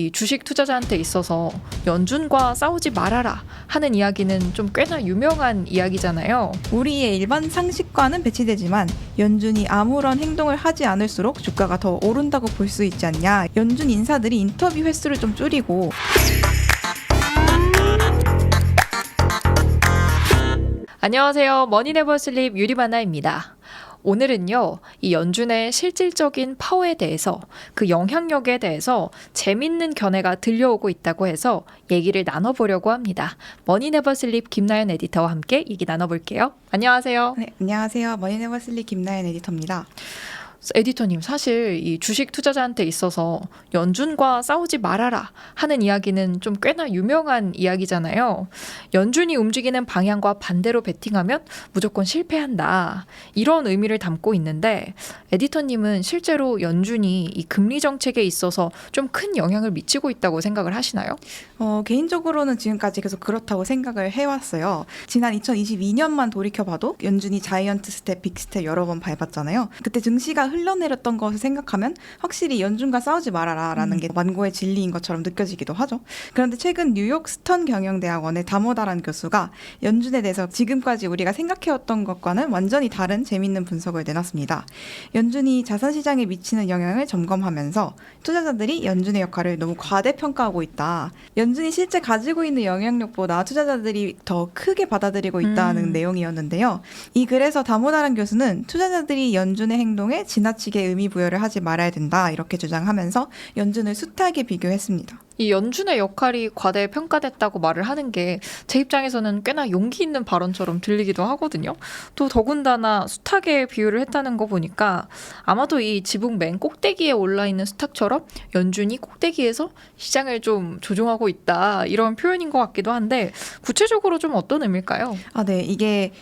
이 주식 투자자한테 있어서 연준과 싸우지 말아라 하는 이야기는 좀 꽤나 유명한 이야기잖아요. 우리의 일반 상식과는 배치되지만 연준이 아무런 행동을 하지 않을수록 주가가 더 오른다고 볼 수 있지 않냐. 연준 인사들이 인터뷰 횟수를 좀 줄이고 안녕하세요. 머니네버슬립 유리바나입니다. 오늘은요, 이 연준의 실질적인 파워에 대해서, 그 영향력에 대해서 재밌는 견해가 들려오고 있다고 해서 얘기를 나눠보려고 합니다. 머니네버슬립 김나연 에디터와 함께 얘기 나눠볼게요. 안녕하세요. 네, 안녕하세요. 머니네버슬립 김나연 에디터입니다. 에디터님, 사실 이 주식 투자자한테 있어서 연준과 싸우지 말아라 하는 이야기는 좀 꽤나 유명한 이야기잖아요. 연준이 움직이는 방향과 반대로 베팅하면 무조건 실패한다. 이런 의미를 담고 있는데 에디터님은 실제로 연준이 이 금리 정책에 있어서 좀 큰 영향을 미치고 있다고 생각을 하시나요? 개인적으로는 지금까지 계속 그렇다고 생각을 해왔어요. 지난 2022년만 돌이켜봐도 연준이 자이언트 스텝, 빅 스텝 여러 번 밟았잖아요. 그때 증시가 흘러내렸던 것을 생각하면 확실히 연준과 싸우지 말아라라는 게 완고의 진리인 것처럼 느껴지기도 하죠. 그런데 최근 뉴욕 스턴 경영대학원의 다모다란 교수가 연준에 대해서 지금까지 우리가 생각해왔던 것과는 완전히 다른 재밌는 분석을 내놨습니다. 연준이 자산시장에 미치는 영향을 점검하면서 투자자들이 연준의 역할을 너무 과대평가하고 있다. 연준이 실제 가지고 있는 영향력보다 투자자들이 더 크게 받아들이고 있다는 내용이었는데요. 이 글에서 다모다란 교수는 투자자들이 연준의 행동에 지나치게 의미 부여를 하지 말아야 된다 이렇게 주장하면서 연준을 숱하게 비교했습니다. 이 연준의 역할이 과대평가됐다고 말을 하는 게 제 입장에서는 꽤나 용기 있는 발언처럼 들리기도 하거든요. 또 더군다나 숱하게 비유를 했다는 거 보니까 아마도 이 지붕 맨 꼭대기에 올라있는 수탉처럼 연준이 꼭대기에서 시장을 좀 조종하고 있다 이런 표현인 것 같기도 한데 구체적으로 좀 어떤 의미일까요? 네. 이게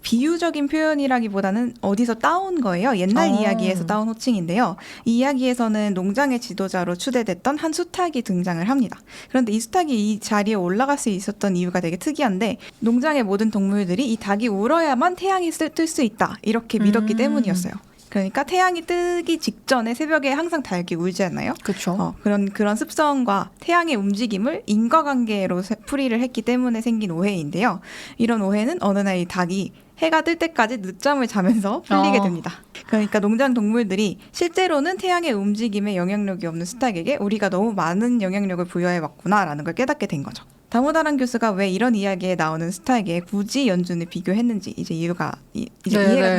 비유적인 표현이라기보다는 어디서 따온 거예요. 옛날 이야기에서 따온 호칭인데요. 이 이야기에서는 농장의 지도자로 추대됐던 한 수탉이 등장을 합니다. 그런데 이 수탉이 이 자리에 올라갈 수 있었던 이유가 되게 특이한데 농장의 모든 동물들이 이 닭이 울어야만 태양이 뜰 수 있다. 이렇게 믿었기 때문이었어요. 그러니까 태양이 뜨기 직전에 새벽에 항상 닭이 울지 않나요? 그렇죠. 그런 습성과 태양의 움직임을 인과관계로 풀이를 했기 때문에 생긴 오해인데요. 이런 오해는 어느 날 이 닭이 해가 뜰 때까지 늦잠을 자면서 풀리게 됩니다. 그러니까 농장 동물들이 실제로는 태양의 움직임에 영향력이 없는 수탉에게 우리가 너무 많은 영향력을 부여해왔구나라는 걸 깨닫게 된 거죠. 다모다란 교수가 왜 이런 이야기에 나오는 수탉에 굳이 연준을 비교했는지 이제 이해가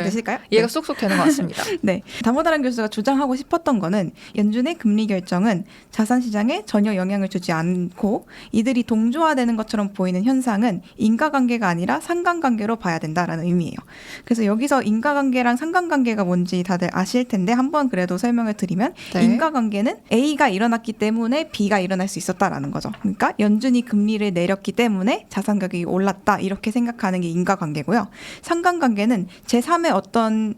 되실까요? 이해가 쏙쏙 되는 것 같습니다. 네, 다모다란 교수가 주장하고 싶었던 거는 연준의 금리 결정은 자산 시장에 전혀 영향을 주지 않고 이들이 동조화되는 것처럼 보이는 현상은 인과관계가 아니라 상관관계로 봐야 된다라는 의미예요. 그래서 여기서 인과관계랑 상관관계가 뭔지 다들 아실 텐데 한번 그래도 설명을 드리면 네. 인과관계는 A가 일어났기 때문에 B가 일어날 수 있었다라는 거죠. 그러니까 연준이 금리를 내렸기 때문에 자산 가격이 올랐다 이렇게 생각하는 게 인과관계고요. 상관관계는 제3의 어떤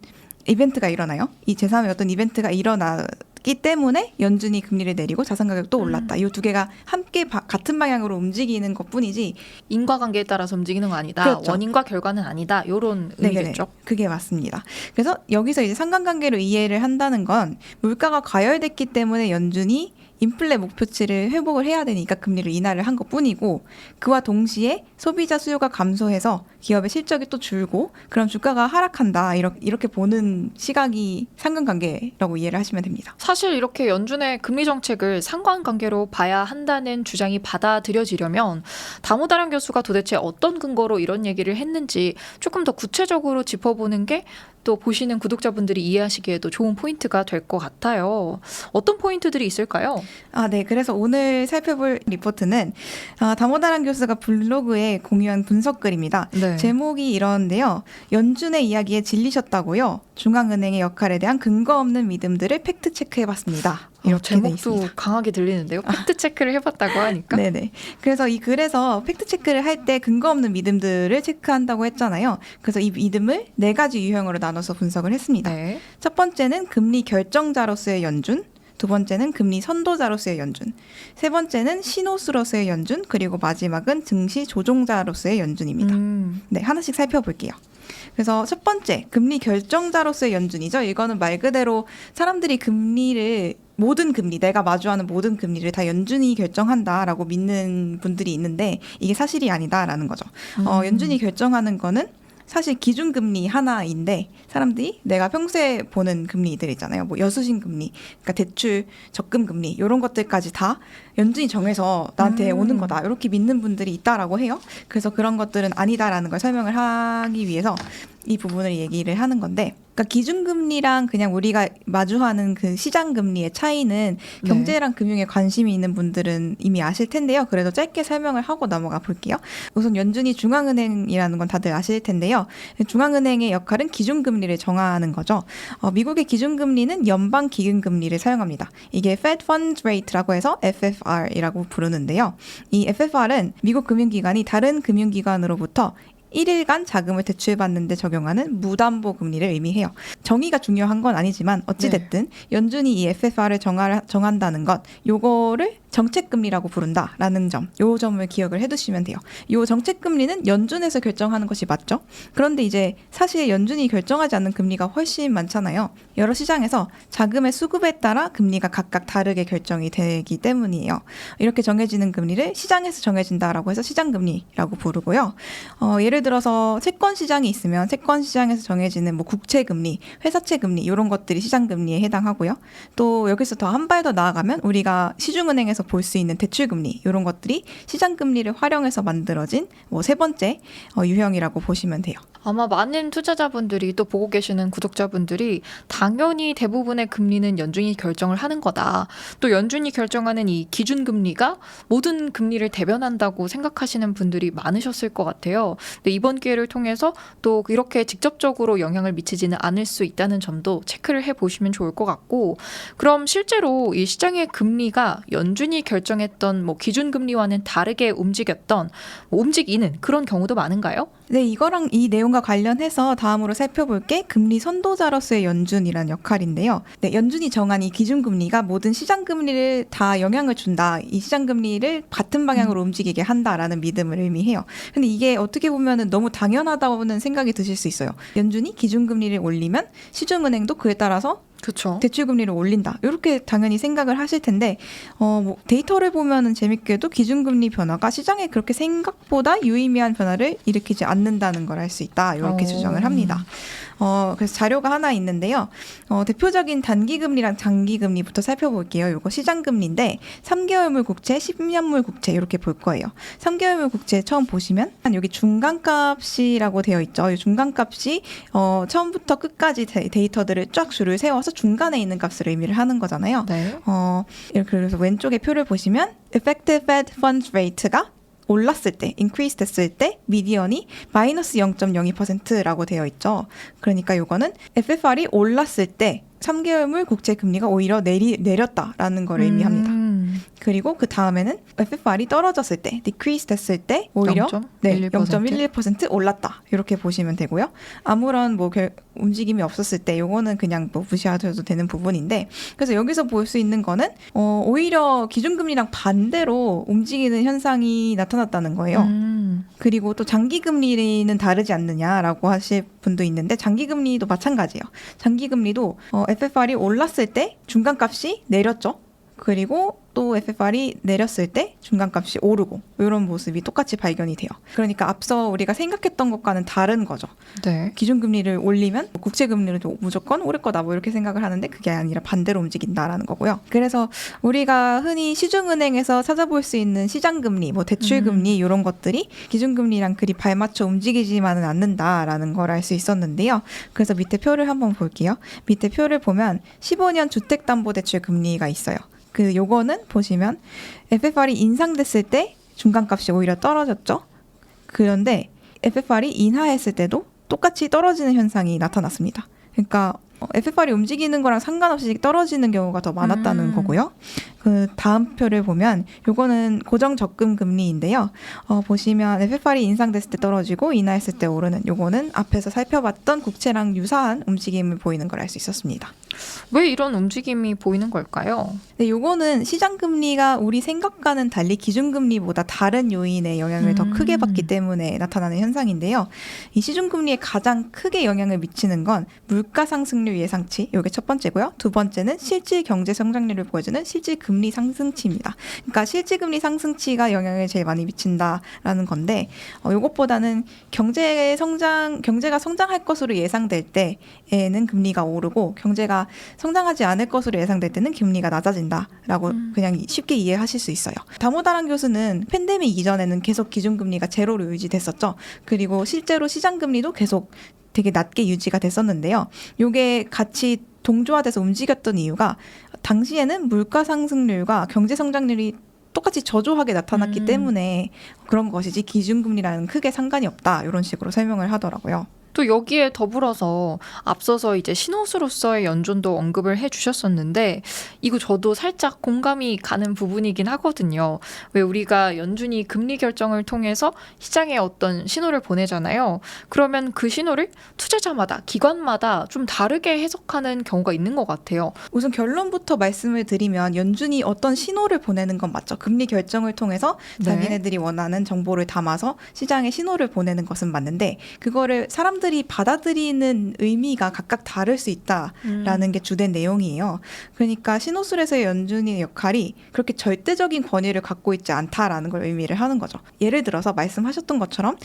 이벤트가 일어나요. 이 제3의 어떤 이벤트가 일어나기 때문에 연준이 금리를 내리고 자산 가격도 올랐다. 이 두 개가 함께 같은 방향으로 움직이는 것뿐이지 인과관계에 따라서 움직이는 건 아니다. 그렇죠. 원인과 결과는 아니다. 이런 의미겠죠. 그게 맞습니다. 그래서 여기서 이제 상관관계로 이해를 한다는 건 물가가 과열됐기 때문에 연준이 인플레 목표치를 회복을 해야 되니까 금리를 인하를 한 것뿐이고 그와 동시에 소비자 수요가 감소해서 기업의 실적이 또 줄고 그럼 주가가 하락한다 이렇게 보는 시각이 상관관계라고 이해를 하시면 됩니다. 사실 이렇게 연준의 금리 정책을 상관관계로 봐야 한다는 주장이 받아들여지려면 다모다란 교수가 도대체 어떤 근거로 이런 얘기를 했는지 조금 더 구체적으로 짚어보는 게 또 보시는 구독자분들이 이해하시기에도 좋은 포인트가 될 것 같아요. 어떤 포인트들이 있을까요? 네. 그래서 오늘 살펴볼 리포트는 다모다란 교수가 블로그에 공유한 분석글입니다. 네. 제목이 이런데요. 연준의 이야기에 질리셨다고요? 중앙은행의 역할에 대한 근거 없는 믿음들을 팩트 체크해봤습니다. 이렇게 제목도 있습니다. 강하게 들리는데요. 팩트 체크를 해봤다고 하니까. 네네. 그래서 이 글에서 팩트 체크를 할 때 근거 없는 믿음들을 체크한다고 했잖아요. 그래서 이 믿음을 4가지 유형으로 나눠서 분석을 했습니다. 네. 첫 번째는 금리 결정자로서의 연준, 두 번째는 금리 선도자로서의 연준, 세 번째는 신호수로서의 연준, 그리고 마지막은 증시 조종자로서의 연준입니다. 네, 하나씩 살펴볼게요. 그래서 첫 번째, 금리 결정자로서의 연준이죠. 이거는 말 그대로 사람들이 금리를 모든 금리, 내가 마주하는 모든 금리를 다 연준이 결정한다라고 믿는 분들이 있는데 이게 사실이 아니다라는 거죠. 연준이 결정하는 거는 사실 기준금리 하나인데 사람들이 내가 평소에 보는 금리들 있잖아요. 뭐 여수신 금리, 그러니까 대출 적금 금리 이런 것들까지 다 연준이 정해서 나한테 오는 거다. 이렇게 믿는 분들이 있다라고 해요. 그래서 그런 것들은 아니다라는 걸 설명을 하기 위해서 이 부분을 얘기를 하는 건데, 그러니까 기준금리랑 그냥 우리가 마주하는 그 시장금리의 차이는 경제랑 금융에 관심이 있는 분들은 이미 아실 텐데요. 그래도 짧게 설명을 하고 넘어가 볼게요. 우선 연준이 중앙은행이라는 건 다들 아실 텐데요. 중앙은행의 역할은 기준금리를 정하는 거죠. 미국의 기준금리는 연방기금금리를 사용합니다. 이게 Fed Funds Rate라고 해서 FFR이라고 부르는데요. 이 FFR은 미국 금융기관이 다른 금융기관으로부터 1일간 자금을 대출받는 데 적용하는 무담보 금리를 의미해요. 정의가 중요한 건 아니지만 어찌됐든 연준이 이 FFR을 정한다는 것, 요거를 정책금리라고 부른다라는 점, 요 점을 기억을 해두시면 돼요. 요 정책금리는 연준에서 결정하는 것이 맞죠? 그런데 이제 사실 연준이 결정하지 않는 금리가 훨씬 많잖아요. 여러 시장에서 자금의 수급에 따라 금리가 각각 다르게 결정이 되기 때문이에요. 이렇게 정해지는 금리를 시장에서 정해진다라고 해서 시장금리라고 부르고요. 예를 들어서 채권 시장이 있으면 채권 시장에서 정해지는 뭐 국채금리, 회사채 금리 이런 것들이 시장금리에 해당하고요. 또 여기서 더 한 발 더 나아가면 우리가 시중은행에서 볼 수 있는 대출금리 이런 것들이 시장금리를 활용해서 만들어진 뭐 세 번째 유형이라고 보시면 돼요. 아마 많은 투자자분들이 또 보고 계시는 구독자분들이 당연히 대부분의 금리는 연준이 결정을 하는 거다. 또 연준이 결정하는 이 기준금리가 모든 금리를 대변한다고 생각하시는 분들이 많으셨을 것 같아요. 근데 이번 기회를 통해서 또 이렇게 직접적으로 영향을 미치지는 않을 수 있다는 점도 체크를 해보시면 좋을 것 같고, 그럼 실제로 이 시장의 금리가 연준이 결정했던 뭐 기준금리와는 다르게 움직이는 그런 경우도 많은가요? 네, 이거랑 이 내용과 관련해서 다음으로 살펴볼 게 금리 선도자로서의 연준이라는 역할인데요. 네, 연준이 정한 이 기준금리가 모든 시장금리를 다 영향을 준다. 이 시장금리를 같은 방향으로 움직이게 한다라는 믿음을 의미해요. 근데 이게 어떻게 보면은 너무 당연하다고는 생각이 드실 수 있어요. 연준이 기준금리를 올리면 시중은행도 그에 따라서 그렇죠. 대출금리를 올린다. 이렇게 당연히 생각을 하실 텐데 뭐 데이터를 보면은 재밌게도 기준금리 변화가 시장에 그렇게 생각보다 유의미한 변화를 일으키지 않는다는 걸 알 수 있다. 이렇게 주장을 합니다. 그래서 자료가 하나 있는데요. 대표적인 단기금리랑 장기금리부터 살펴볼게요. 이거 시장금리인데 3개월물 국채, 10년물 국채 이렇게 볼 거예요. 3개월물 국채 처음 보시면 여기 중간값이라고 되어 있죠. 이 중간값이 처음부터 끝까지 데이터들을 쫙 줄을 세워서 중간에 있는 값을 의미를 하는 거잖아요. 네. 이렇게 그래서 왼쪽에 표를 보시면 Effective Fed Funds Rate가 올랐을 때, increase 됐을 때 미디언이 마이너스 0.02%라고 되어 있죠. 그러니까 이거는 FFR이 올랐을 때 3개월물 국채 금리가 오히려 내렸다라는 걸 의미합니다. 그리고 그 다음에는 FFR이 떨어졌을 때, decrease 됐을 때 오히려 0.11% 올랐다. 이렇게 보시면 되고요. 아무런 뭐 움직임이 없었을 때 요거는 그냥 뭐 무시하셔도 되는 부분인데, 그래서 여기서 볼 수 있는 거는 오히려 기준금리랑 반대로 움직이는 현상이 나타났다는 거예요. 그리고 또 장기금리는 다르지 않느냐라고 하실 분도 있는데 장기금리도 마찬가지예요. 장기금리도 FFR이 올랐을 때 중간값이 내렸죠. 그리고 또 FFR이 내렸을 때 중간값이 오르고 이런 모습이 똑같이 발견이 돼요. 그러니까 앞서 우리가 생각했던 것과는 다른 거죠. 네. 기준금리를 올리면 국채금리도 무조건 오를 거다 뭐 이렇게 생각을 하는데 그게 아니라 반대로 움직인다라는 거고요. 그래서 우리가 흔히 시중은행에서 찾아볼 수 있는 시장금리, 뭐 대출금리 이런 것들이 기준금리랑 그리 발맞춰 움직이지만은 않는다라는 걸 알 수 있었는데요. 그래서 밑에 표를 한번 볼게요. 밑에 표를 보면 15년 주택담보대출 금리가 있어요. 요거는 보시면 FFR이 인상됐을 때 중간값이 오히려 떨어졌죠. 그런데 FFR이 인하했을 때도 똑같이 떨어지는 현상이 나타났습니다. 그러니까 FFR이 움직이는 거랑 상관없이 떨어지는 경우가 더 많았다는 거고요. 그 다음 표를 보면 요거는 고정 적금 금리인데요. 보시면 FFR이 인상됐을 때 떨어지고 인하했을 때 오르는 요거는 앞에서 살펴봤던 국채랑 유사한 움직임을 보이는 걸 알 수 있었습니다. 왜 이런 움직임이 보이는 걸까요? 네, 요거는 시장 금리가 우리 생각과는 달리 기준 금리보다 다른 요인의 영향을 더 크게 받기 때문에 나타나는 현상인데요. 이 시중 금리에 가장 크게 영향을 미치는 건 물가 상승률 예상치, 요게 첫 번째고요. 두 번째는 실질 경제 성장률을 보여주는 실질 금리 상승치입니다. 그러니까 실질 금리 상승치가 영향을 제일 많이 미친다라는 건데, 요것보다는 경제가 성장할 것으로 예상될 때에는 금리가 오르고 경제가 성장하지 않을 것으로 예상될 때는 금리가 낮아진다라고 그냥 쉽게 이해하실 수 있어요. 다모다란 교수는 팬데믹 이전에는 계속 기준금리가 제로로 유지됐었죠. 그리고 실제로 시장금리도 계속 되게 낮게 유지가 됐었는데요. 요게 같이 동조화돼서 움직였던 이유가 당시에는 물가 상승률과 경제 성장률이 똑같이 저조하게 나타났기 때문에 그런 것이지 기준금리라는 크게 상관이 없다. 이런 식으로 설명을 하더라고요. 또 여기에 더불어서 앞서서 이제 신호수로서의 연준도 언급을 해주셨었는데 이거 저도 살짝 공감이 가는 부분이긴 하거든요. 왜 우리가 연준이 금리 결정을 통해서 시장에 어떤 신호를 보내잖아요. 그러면 그 신호를 투자자마다 기관마다 좀 다르게 해석하는 경우가 있는 것 같아요. 우선 결론부터 말씀을 드리면 연준이 어떤 신호를 보내는 건 맞죠. 금리 결정을 통해서 자기네들이 원하는 정보를 담아서 시장에 신호를 보내는 것은 맞는데 그거를 사람들이 받아들이는 의미가 각각 다를 수 있다라는 게 주된 내용이에요. 그러니까 신호술에서의 연준의 역할이 그렇게 절대적인 권위를 갖고 있지 않다라는 걸 의미를 하는 거죠. 예를 들어서 말씀하셨던 것처럼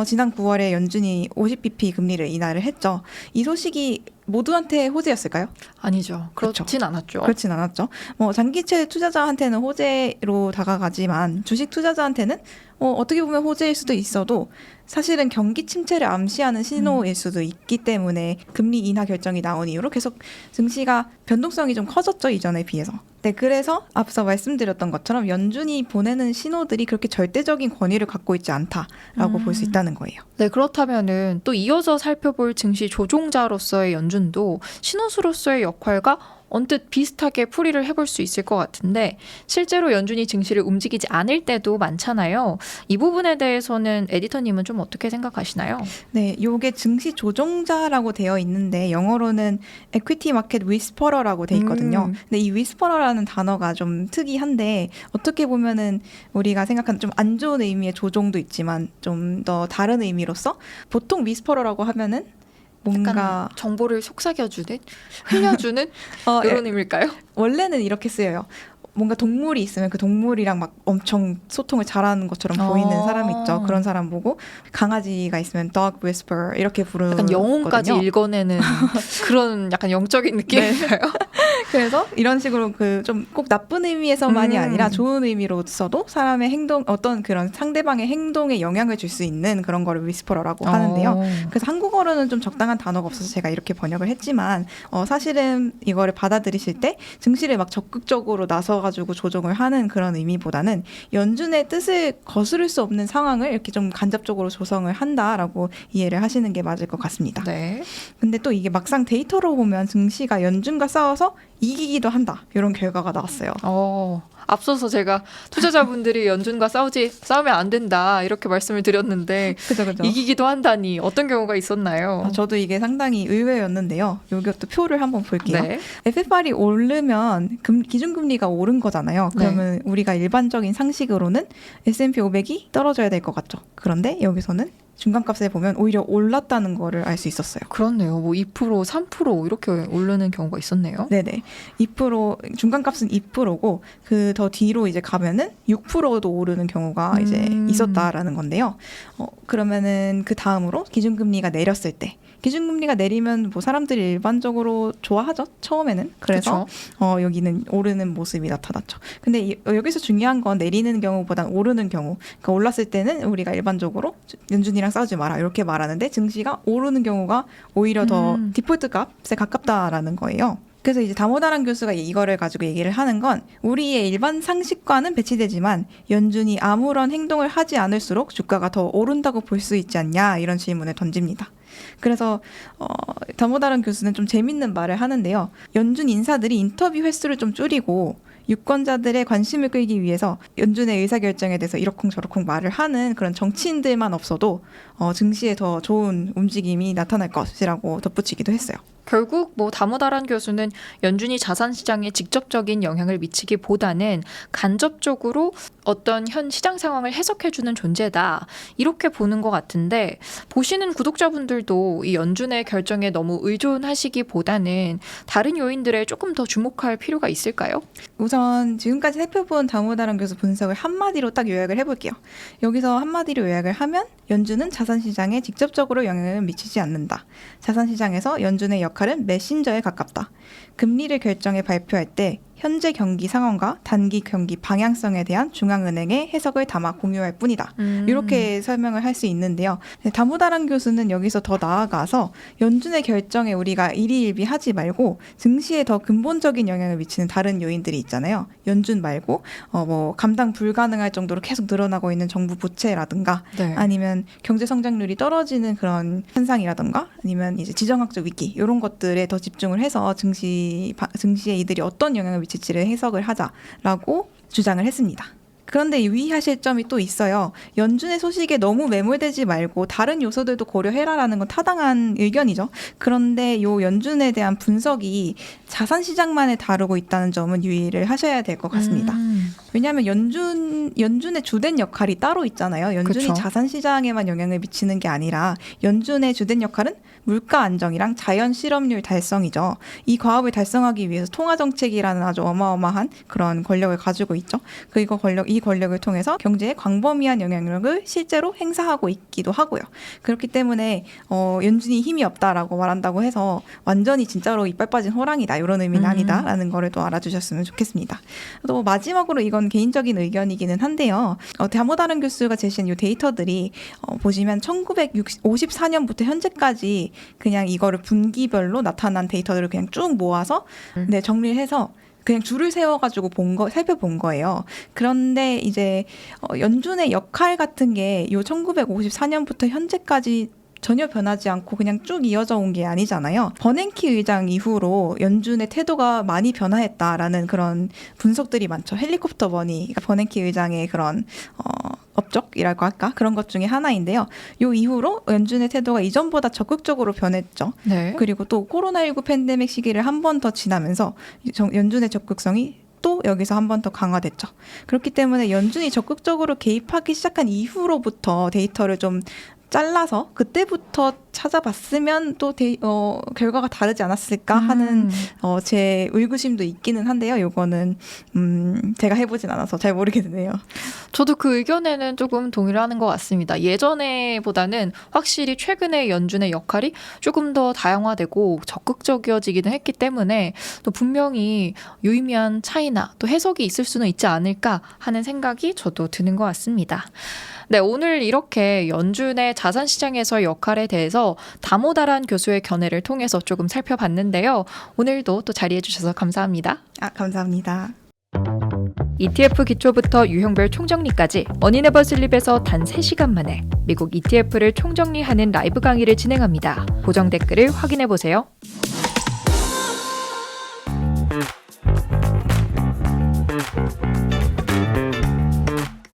지난 9월에 연준이 50bp 금리를 인하를 했죠. 이 소식이 모두한테 호재였을까요? 아니죠. 그렇진 않았죠. 그렇진 않았죠. 장기채 투자자한테는 호재로 다가가지만 주식 투자자한테는 어떻게 보면 호재일 수도 있어도 사실은 경기 침체를 암시하는 신호일 수도 있기 때문에 금리 인하 결정이 나온 이후로 계속 증시가 변동성이 좀 커졌죠. 이전에 비해서. 네, 그래서 앞서 말씀드렸던 것처럼 연준이 보내는 신호들이 그렇게 절대적인 권위를 갖고 있지 않다라고 볼 수 있다는 거예요. 네, 그렇다면은 또 이어서 살펴볼 증시 조종자로서의 연준도 신호수로서의 역할과 언뜻 비슷하게 풀이를 해볼 수 있을 것 같은데 실제로 연준이 증시를 움직이지 않을 때도 많잖아요. 이 부분에 대해서는 에디터님은 좀 어떻게 생각하시나요? 네, 요게 증시 조종자라고 되어 있는데 영어로는 equity market whisperer라고 돼 있거든요. 근데 이 whisperer라는 단어가 좀 특이한데 어떻게 보면은 우리가 생각하는 좀 안 좋은 의미의 조종도 있지만 좀 더 다른 의미로서 보통 whisperer라고 하면은 뭔가 정보를 속삭여주는, 흘려주는 이런 의미일까요? 원래는 이렇게 쓰여요. 뭔가 동물이 있으면 그 동물이랑 막 엄청 소통을 잘하는 것처럼 보이는 사람이 있죠. 그런 사람 보고 강아지가 있으면 dog whisperer 이렇게 부르거든요. 약간 영혼까지 읽어내는 그런 약간 영적인 느낌인가요? 그래서 이런 식으로 그 좀 꼭 나쁜 의미에서만이 아니라 좋은 의미로서도 사람의 행동 어떤 그런 상대방의 행동에 영향을 줄 수 있는 그런 거를 whisperer라고 하는데요. 그래서 한국어로는 좀 적당한 단어가 없어서 제가 이렇게 번역을 했지만 사실은 이거를 받아들이실 때 증시를 막 적극적으로 나서가지고 조정을 하는 그런 의미보다는 연준의 뜻을 거스를 수 없는 상황을 이렇게 좀 간접적으로 조성을 한다라고 이해를 하시는 게 맞을 것 같습니다. 네. 근데 또 이게 막상 데이터로 보면 증시가 연준과 싸워서 이기기도 한다. 이런 결과가 나왔어요. 앞서서 제가 투자자분들이 연준과 싸우면 안 된다 이렇게 말씀을 드렸는데 그죠. 이기기도 한다니 어떤 경우가 있었나요? 저도 이게 상당히 의외였는데요. 이것도 표를 한번 볼게요. 네. FFR이 오르면 기준금리가 오른 거잖아요. 그러면 우리가 일반적인 상식으로는 S&P 500이 떨어져야 될 것 같죠. 그런데 여기서는 중간값을 보면 오히려 올랐다는 거를 알 수 있었어요. 그렇네요. 뭐 2%, 3% 이렇게 오르는 경우가 있었네요. 네네. 2% 중간값은 2%고 그 더 뒤로 이제 가면은 6%도 오르는 경우가 이제 있었다라는 건데요. 그러면은 그 다음으로 기준금리가 내렸을 때. 기준금리가 내리면 뭐 사람들이 일반적으로 좋아하죠. 처음에는. 그래서 여기는 오르는 모습이 나타났죠. 근데 여기서 중요한 건 내리는 경우보단 오르는 경우. 그러니까 올랐을 때는 우리가 일반적으로 연준이랑 싸우지 마라 이렇게 말하는데 증시가 오르는 경우가 오히려 더 디폴트 값에 가깝다라는 거예요. 그래서 이제 다모다란 교수가 이거를 가지고 얘기를 하는 건 우리의 일반 상식과는 배치되지만 연준이 아무런 행동을 하지 않을수록 주가가 더 오른다고 볼 수 있지 않냐 이런 질문을 던집니다. 그래서 다모다란 교수는 좀 재밌는 말을 하는데요. 연준 인사들이 인터뷰 횟수를 좀 줄이고 유권자들의 관심을 끌기 위해서 연준의 의사결정에 대해서 이러쿵저러쿵 말을 하는 그런 정치인들만 없어도 증시에 더 좋은 움직임이 나타날 것이라고 덧붙이기도 했어요. 결국 뭐 다모다란 교수는 연준이 자산 시장에 직접적인 영향을 미치기보다는 간접적으로 어떤 현 시장 상황을 해석해주는 존재다 이렇게 보는 것 같은데, 보시는 구독자분들도 이 연준의 결정에 너무 의존하시기보다는 다른 요인들에 조금 더 주목할 필요가 있을까요? 우선 지금까지 살펴본 다모다란 교수 분석을 한마디로 딱 요약을 해볼게요. 여기서 한마디로 요약을 하면 연준은 자산시장에 직접적으로 영향을 미치지 않는다. 자산시장에서 연준의 역할은 메신저에 가깝다. 금리를 결정해 발표할 때 현재 경기 상황과 단기 경기 방향성에 대한 중앙은행의 해석을 담아 공유할 뿐이다. 이렇게 설명을 할 수 있는데요. 다모다란 교수는 여기서 더 나아가서 연준의 결정에 우리가 일희일비하지 말고 증시에 더 근본적인 영향을 미치는 다른 요인들이 있잖아요. 연준 말고 뭐 감당 불가능할 정도로 계속 늘어나고 있는 정부 부채라든가 네. 아니면 경제 성장률이 떨어지는 그런 현상이라든가 아니면 이제 지정학적 위기 이런 것들에 더 집중을 해서 증시에 이들이 어떤 영향을 미칠지를 해석을 하자라고 주장을 했습니다. 그런데 유의하실 점이 또 있어요. 연준의 소식에 너무 매몰되지 말고 다른 요소들도 고려해라라는 건 타당한 의견이죠. 그런데 요 연준에 대한 분석이 자산 시장만을 다루고 있다는 점은 유의를 하셔야 될 것 같습니다. 왜냐하면 연준의 주된 역할이 따로 있잖아요. 연준이 그쵸. 자산 시장에만 영향을 미치는 게 아니라 연준의 주된 역할은 물가 안정이랑 자연 실업률 달성이죠. 이 과업을 달성하기 위해서 통화 정책이라는 아주 어마어마한 그런 권력을 가지고 있죠. 이 권력을 통해서 경제에 광범위한 영향력을 실제로 행사하고 있기도 하고요. 그렇기 때문에 연준이 힘이 없다라고 말한다고 해서 완전히 진짜로 이빨 빠진 호랑이다 이런 의미는 아니다라는 거를 또 알아주셨으면 좋겠습니다. 또 마지막으로 이건 개인적인 의견이기는 한데요. 다모다란 교수가 제시한 이 데이터들이 보시면 1954년부터 현재까지 그냥 이거를 분기별로 나타난 데이터들을 그냥 쭉 모아서 정리를 해서 그냥 줄을 세워가지고 살펴본 거예요. 그런데 이제 연준의 역할 같은 게 요 1954년부터 현재까지 전혀 변하지 않고 그냥 쭉 이어져 온 게 아니잖아요. 버냉키 의장 이후로 연준의 태도가 많이 변화했다라는 그런 분석들이 많죠. 헬리콥터 머니, 버냉키 의장의 그런 업적이라고 할까? 그런 것 중에 하나인데요. 요 이후로 연준의 태도가 이전보다 적극적으로 변했죠. 네. 그리고 또 코로나19 팬데믹 시기를 한 번 더 지나면서 연준의 적극성이 또 여기서 한 번 더 강화됐죠. 그렇기 때문에 연준이 적극적으로 개입하기 시작한 이후로부터 데이터를 좀 잘라서 그때부터 찾아봤으면 또 결과가 다르지 않았을까 하는 제 의구심도 있기는 한데요. 요거는 제가 해보진 않아서 잘 모르겠네요. 저도 그 의견에는 조금 동의를 하는 것 같습니다. 예전에보다는 확실히 최근에 연준의 역할이 조금 더 다양화되고 적극적이어지기는 했기 때문에 또 분명히 유의미한 차이나 또 해석이 있을 수는 있지 않을까 하는 생각이 저도 드는 것 같습니다. 네, 오늘 이렇게 연준의 자산시장에서의 역할에 대해서 다모다란 교수의 견해를 통해서 조금 살펴봤는데요. 오늘도 또 자리해 주셔서 감사합니다. 감사합니다. ETF 기초부터 유형별 총정리까지 머니네버슬립에서 단 3시간 만에 미국 ETF를 총정리하는 라이브 강의를 진행합니다. 고정 댓글을 확인해 보세요.